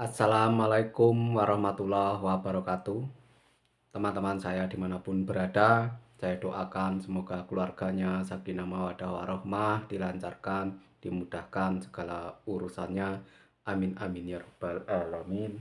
Assalamualaikum warahmatullahi wabarakatuh. Teman-teman saya dimanapun berada, saya doakan semoga keluarganya sakinah mawaddah warahmah, dilancarkan, dimudahkan segala urusannya. Amin amin ya rabbal alamin.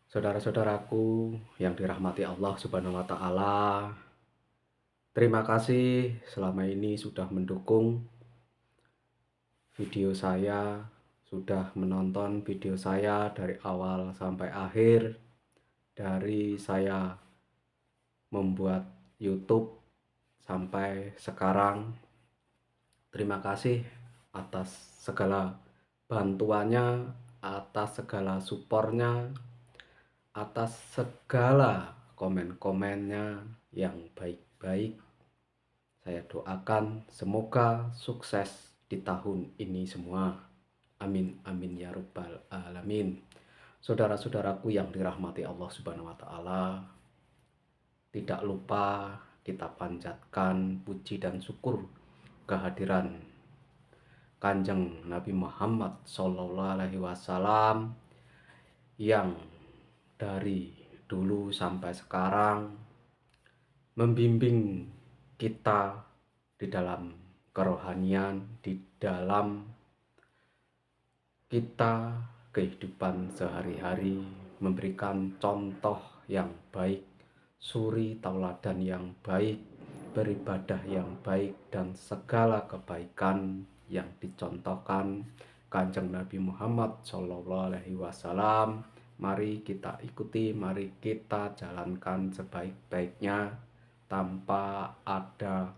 Saudara-saudaraku yang dirahmati Allah Subhanahu wa taala, terima kasih selama ini sudah mendukung video saya, sudah menonton video saya dari awal sampai akhir. Dari saya membuat YouTube sampai sekarang, terima kasih atas segala bantuannya, atas segala supportnya, atas segala komen-komennya yang baik-baik. Saya doakan semoga sukses di tahun ini semua. Amin amin ya rabbal alamin. Saudara-saudaraku yang dirahmati Allah Subhanahu wa taala, tidak lupa kita panjatkan puji dan syukur kehadiran Kanjeng Nabi Muhammad Sallallahu Alaihi Wasallam yang dari dulu sampai sekarang membimbing kita di dalam kerohanian, di dalam kita kehidupan sehari-hari, memberikan contoh yang baik, suri tauladan yang baik, beribadah yang baik, dan segala kebaikan yang dicontohkan Kanjeng Nabi Muhammad Shallallahu Alaihi Wasallam. Mari kita ikuti, mari kita jalankan sebaik-baiknya tanpa ada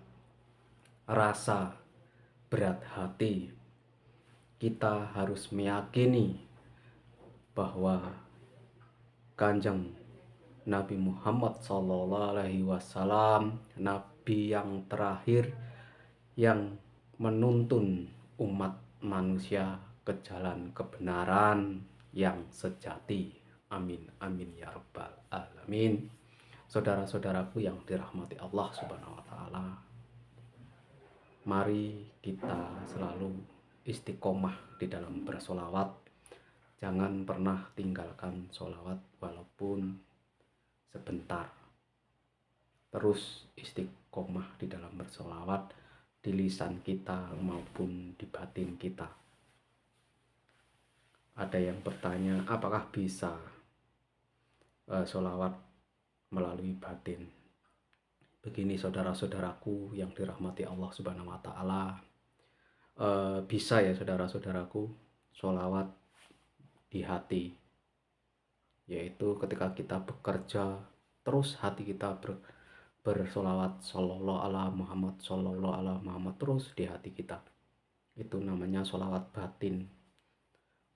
rasa berat hati. Kita harus meyakini bahwa Kanjeng Nabi Muhammad Sallallahu Alaihi Wasallam, Nabi yang terakhir yang menuntun umat manusia ke jalan kebenaran yang sejati. Amin amin ya rabbal alamin. Saudara-saudaraku yang dirahmati Allah Subhanahu wa taala, mari kita selalu istiqomah di dalam bersolawat. Jangan pernah tinggalkan solawat walaupun sebentar. Terus istiqomah di dalam bersolawat di lisan kita maupun di batin kita. Ada yang bertanya, apakah bisa solawat melalui batin? Begini saudara-saudaraku yang dirahmati Allah Subhanahu wa taala, bisa ya saudara-saudaraku solawat di hati, yaitu ketika kita bekerja terus hati kita bersolawat Sallallahu ala Muhammad, Sallallahu ala Muhammad terus di hati kita. Itu namanya solawat batin.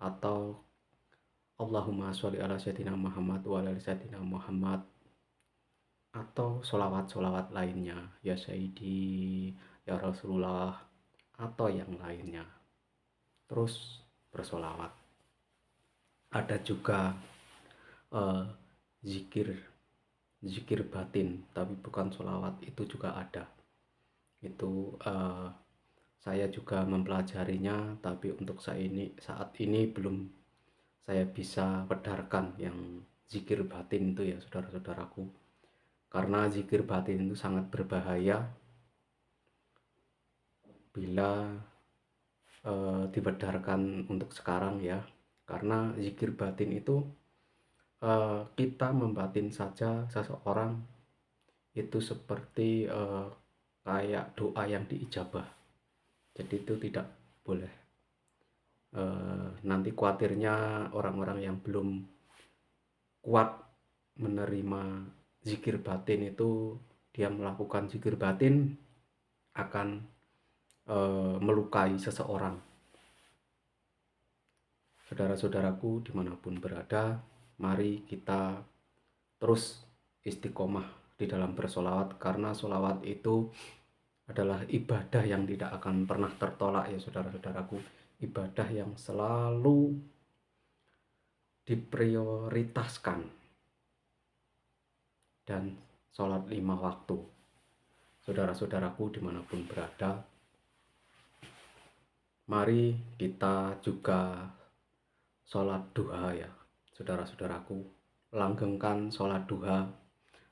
Atau Allahumma sholli ala sayyidina Muhammad wa ala sayyidina Muhammad, atau solawat-solawat lainnya, ya Sayyidi, ya Rasulullah, atau yang lainnya. Terus bersolawat. Ada juga zikir batin, tapi bukan solawat, itu juga ada. Itu saya juga mempelajarinya, tapi untuk saat ini belum saya bisa bedarkan yang zikir batin itu ya saudara-saudaraku. Karena zikir batin itu sangat berbahaya bila dibedarkan untuk sekarang ya. Karena zikir batin itu kita membatin saja seseorang itu seperti kayak doa yang diijabah. Jadi itu tidak boleh. Nanti khawatirnya orang-orang yang belum kuat menerima zikir batin itu, dia melakukan zikir batin akan melukai seseorang. Saudara-saudaraku dimanapun berada, mari kita terus istiqomah di dalam bersolawat, karena solawat itu adalah ibadah yang tidak akan pernah tertolak ya saudara-saudaraku. Ibadah yang selalu diprioritaskan, dan sholat 5 waktu. Saudara-saudaraku dimanapun berada, mari kita juga sholat duha ya, saudara-saudaraku. Langgengkan sholat duha.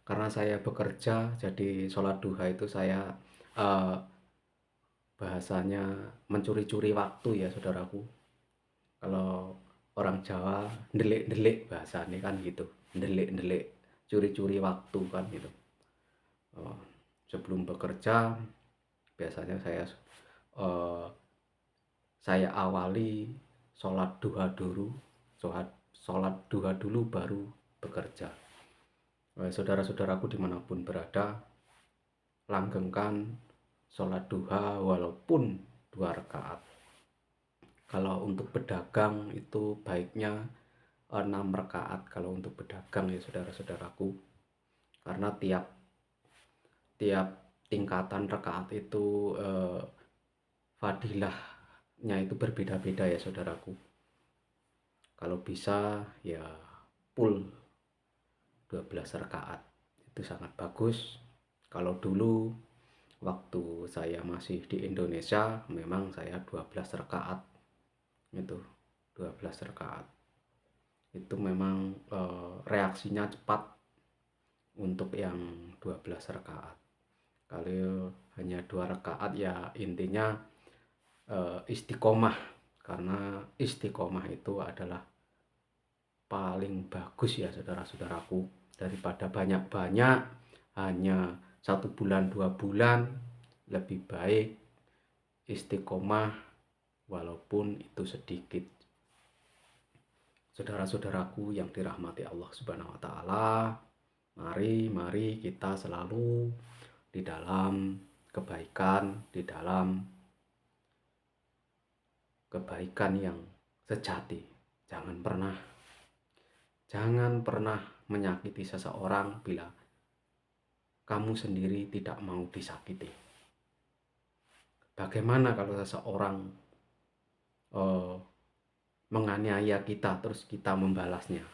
Karena saya bekerja, jadi sholat duha itu saya eh, bahasanya mencuri-curi waktu ya, saudaraku. Kalau orang Jawa, ndelik-ndelik bahasanya kan gitu. Ndelik-ndelik, curi-curi waktu kan gitu. Eh, Sebelum bekerja, biasanya eh, saya awali sholat duha dulu, sholat duha dulu baru bekerja. Saudara-saudaraku dimanapun berada, langgengkan sholat duha walaupun 2 rakaat. Kalau untuk pedagang itu baiknya 6 rakaat kalau untuk pedagang ya, saudara-saudaraku. Karena tiap tingkatan rakaat itu fadilahnya itu berbeda-beda ya, saudaraku. Kalau bisa ya full 12 rakaat itu sangat bagus. Kalau dulu waktu saya masih di Indonesia memang saya 12 rakaat. Itu 12 rakaat. Itu memang reaksinya cepat untuk yang 12 rakaat. Kalau hanya 2 rakaat ya intinya istiqomah, karena istiqomah itu adalah paling bagus ya, saudara-saudaraku. Daripada banyak-banyak hanya 1 bulan 2 bulan, lebih baik istiqomah walaupun itu sedikit. Saudara-saudaraku yang dirahmati Allah Subhanahu wa taala, mari kita selalu di dalam kebaikan, di dalam kebaikan yang sejati. Jangan pernah menyakiti seseorang bila kamu sendiri tidak mau disakiti. Bagaimana kalau seseorang menganiaya kita terus kita membalasnya?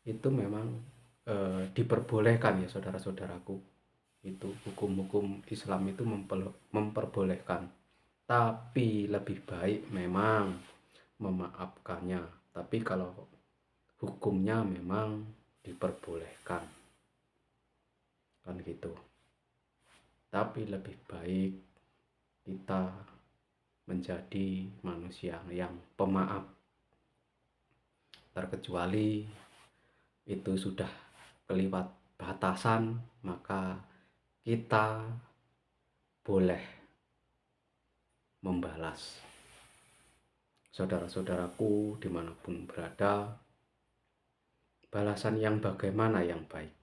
Itu memang diperbolehkan ya, saudara-saudaraku. Itu hukum-hukum Islam itu memperbolehkan. Tapi lebih baik memang memaafkannya. Tapi kalau hukumnya memang diperbolehkan kan gitu. Tapi lebih baik kita menjadi manusia yang pemaaf, terkecuali itu sudah kelewat batasan, maka kita boleh membalas. Saudara-saudaraku dimanapun berada, balasan yang bagaimana yang baik?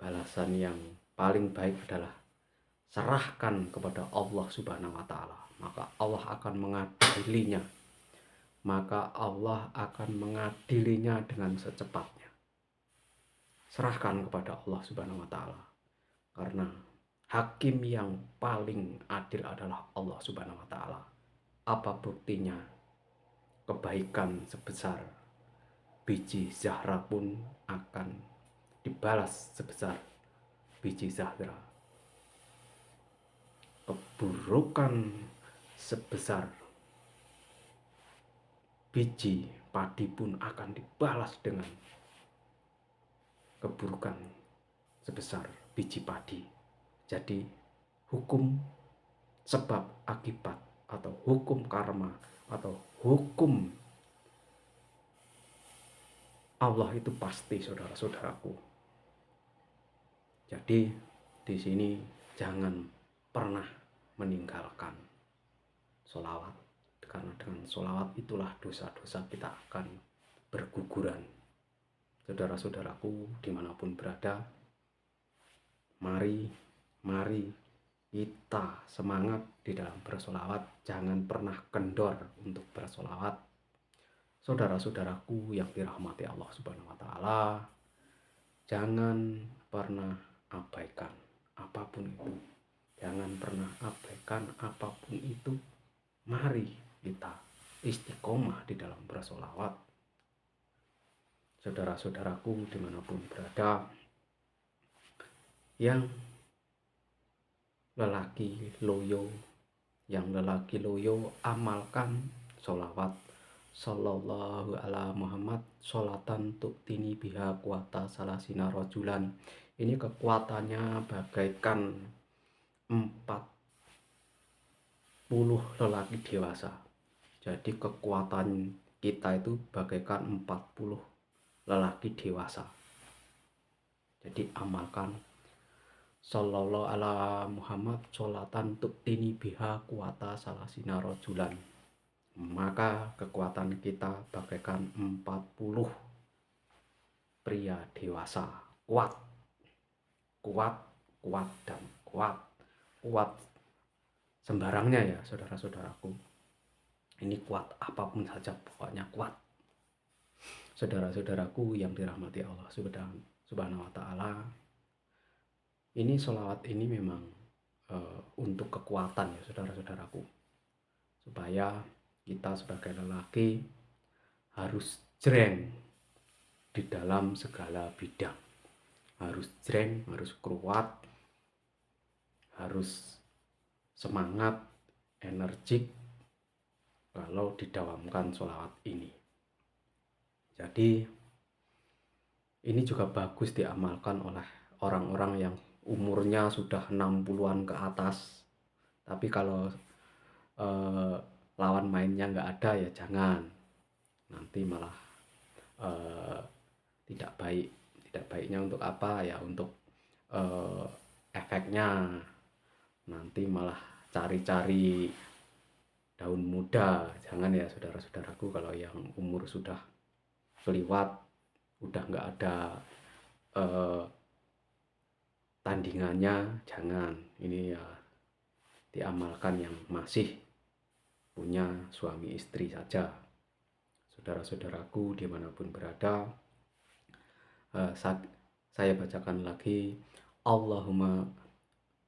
Balasan yang paling baik adalah serahkan kepada Allah Subhanahu wa taala, maka Allah akan mengadilinya. Maka Allah akan mengadilinya dengan secepatnya. Serahkan kepada Allah Subhanahu wa taala. Karena hakim yang paling adil adalah Allah Subhanahu wa taala. Apa buktinya? Kebaikan sebesar biji zahra pun akan dibalas sebesar biji zahra. Keburukan sebesar biji padi pun akan dibalas dengan keburukan sebesar biji padi. Jadi hukum sebab akibat atau hukum karma atau hukum Allah itu pasti, saudara-saudaraku. Jadi di sini jangan pernah meninggalkan sholawat, karena dengan sholawat itulah dosa-dosa kita akan berguguran. Saudara-saudaraku dimanapun berada, mari kita semangat di dalam bersolawat. Jangan pernah kendor untuk bersolawat. Saudara-saudaraku yang dirahmati Allah Subhanahu wa taala, jangan pernah abaikan apapun itu. Jangan pernah abaikan apapun itu. Mari kita istiqomah di dalam bersolawat. Saudara-saudaraku dimanapun berada, yang lelaki loyo amalkan sholawat Sallallahu ala Muhammad sholatan tu'tini biha kuwata salasina rojulan. Ini kekuatannya bagaikan 40 lelaki dewasa. Jadi kekuatan kita itu bagaikan 40 lelaki dewasa. Jadi amalkan Sallallahu ala Muhammad sholatan tu'tini biha kuwata salasina rojulan. Maka kekuatan kita bagaikan 40 pria dewasa. Kuat, kuat, kuat, dan kuat. Kuat sembarangnya ya saudara-saudaraku. Ini kuat apapun saja, pokoknya kuat. Saudara-saudaraku yang dirahmati Allah Subhanahu wa Ta'ala, ini sholawat ini memang untuk kekuatan ya saudara-saudaraku, supaya kita sebagai lelaki harus jreng di dalam segala bidang, harus jreng, harus kuat, harus semangat, energik kalau didawamkan sholawat ini. Jadi ini juga bagus diamalkan oleh orang-orang yang umurnya sudah 60-an ke atas. Tapi kalau lawan mainnya nggak ada ya jangan, nanti malah tidak baik. Tidak baiknya untuk apa ya, untuk efeknya nanti malah cari-cari daun muda. Jangan ya saudara-saudaraku, kalau yang umur sudah keliwat, udah nggak ada tandingannya, jangan. Ini ya diamalkan yang masih punya suami istri saja. Saudara-saudaraku dimanapun berada, saya bacakan lagi. Allahumma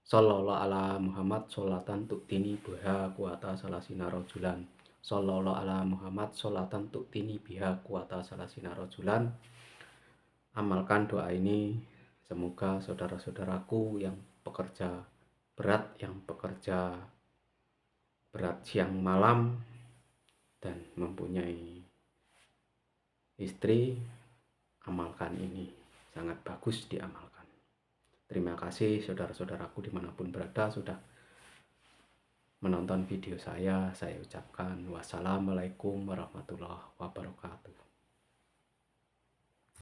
Sallallahu ala Muhammad sholatan tu'tini biha kuwata salasina rojulan. Sallallahu ala Muhammad sholatan tu'tini biha kuwata salasina rojulan. Amalkan doa ini, semoga saudara-saudaraku yang bekerja berat, yang bekerja berat siang malam dan mempunyai istri, amalkan ini, sangat bagus diamalkan. Terima kasih saudara-saudaraku dimanapun berada sudah menonton video saya. Saya ucapkan wassalamualaikum warahmatullahi wabarakatuh.